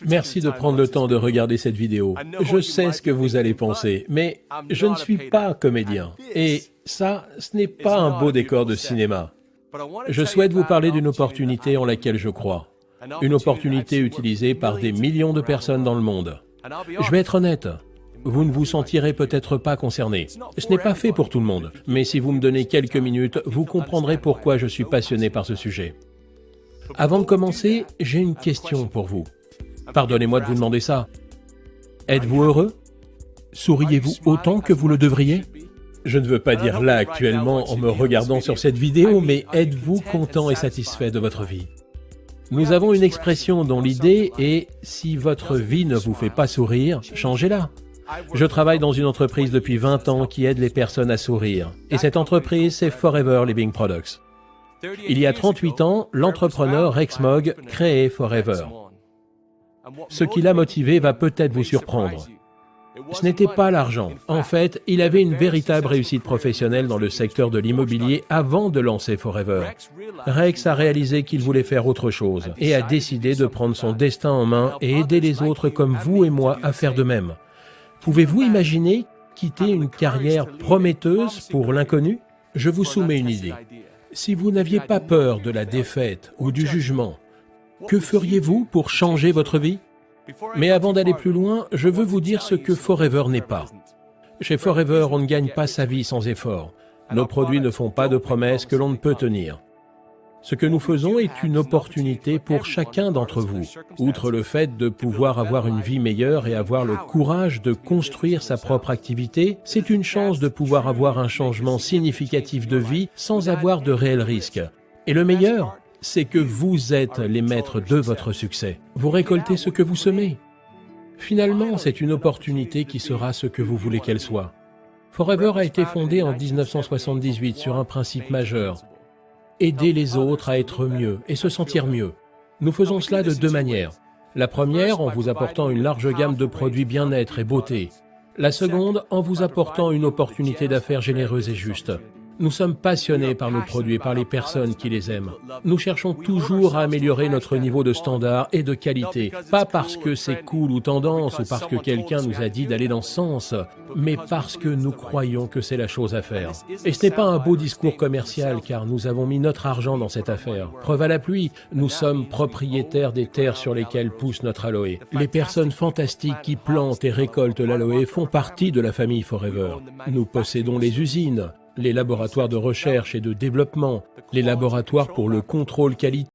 Merci de prendre le temps de regarder cette vidéo. Je sais ce que vous allez penser, mais je ne suis pas comédien. Et ça, ce n'est pas un beau décor de cinéma. Je souhaite vous parler d'une opportunité en laquelle je crois. Une opportunité utilisée par des millions de personnes dans le monde. Je vais être honnête, vous ne vous sentirez peut-être pas concerné. Ce n'est pas fait pour tout le monde, mais si vous me donnez quelques minutes, vous comprendrez pourquoi je suis passionné par ce sujet. Avant de commencer, j'ai une question pour vous. Pardonnez-moi de vous demander ça. Êtes-vous heureux? Souriez-vous autant que vous le devriez? Je ne veux pas dire là actuellement en me regardant sur cette vidéo, mais êtes-vous content et satisfait de votre vie? Nous avons une expression dont l'idée est « si votre vie ne vous fait pas sourire, changez-la ». Je travaille dans une entreprise depuis 20 ans qui aide les personnes à sourire. Et cette entreprise, c'est Forever Living Products. Il y a 38 ans, l'entrepreneur Rex Mogg créait Forever. Ce qui l'a motivé va peut-être vous surprendre. Ce n'était pas l'argent. En fait, il avait une véritable réussite professionnelle dans le secteur de l'immobilier avant de lancer Forever. Rex a réalisé qu'il voulait faire autre chose et a décidé de prendre son destin en main et aider les autres comme vous et moi à faire de même. Pouvez-vous imaginer quitter une carrière prometteuse pour l'inconnu? Je vous soumets une idée. Si vous n'aviez pas peur de la défaite ou du jugement, que feriez-vous pour changer votre vie? Mais avant d'aller plus loin, je veux vous dire ce que Forever n'est pas. Chez Forever, on ne gagne pas sa vie sans effort. Nos produits ne font pas de promesses que l'on ne peut tenir. Ce que nous faisons est une opportunité pour chacun d'entre vous. Outre le fait de pouvoir avoir une vie meilleure et avoir le courage de construire sa propre activité, c'est une chance de pouvoir avoir un changement significatif de vie sans avoir de réels risques. Et le meilleur, c'est que vous êtes les maîtres de votre succès. Vous récoltez ce que vous semez. Finalement, c'est une opportunité qui sera ce que vous voulez qu'elle soit. Forever a été fondé en 1978 sur un principe majeur. Aider les autres à être mieux et se sentir mieux. Nous faisons cela de deux manières. La première, en vous apportant une large gamme de produits bien-être et beauté. La seconde, en vous apportant une opportunité d'affaires généreuse et juste. Nous sommes passionnés par nos produits et par les personnes qui les aiment. Nous cherchons toujours à améliorer notre niveau de standard et de qualité, pas parce que c'est cool ou tendance ou parce que quelqu'un nous a dit d'aller dans ce sens, mais parce que nous croyons que c'est la chose à faire. Et ce n'est pas un beau discours commercial car nous avons mis notre argent dans cette affaire. Preuve à l'appui, nous sommes propriétaires des terres sur lesquelles pousse notre aloe. Les personnes fantastiques qui plantent et récoltent l'aloe font partie de la famille Forever. Nous possédons les usines, les laboratoires de recherche et de développement, les laboratoires pour le contrôle qualité,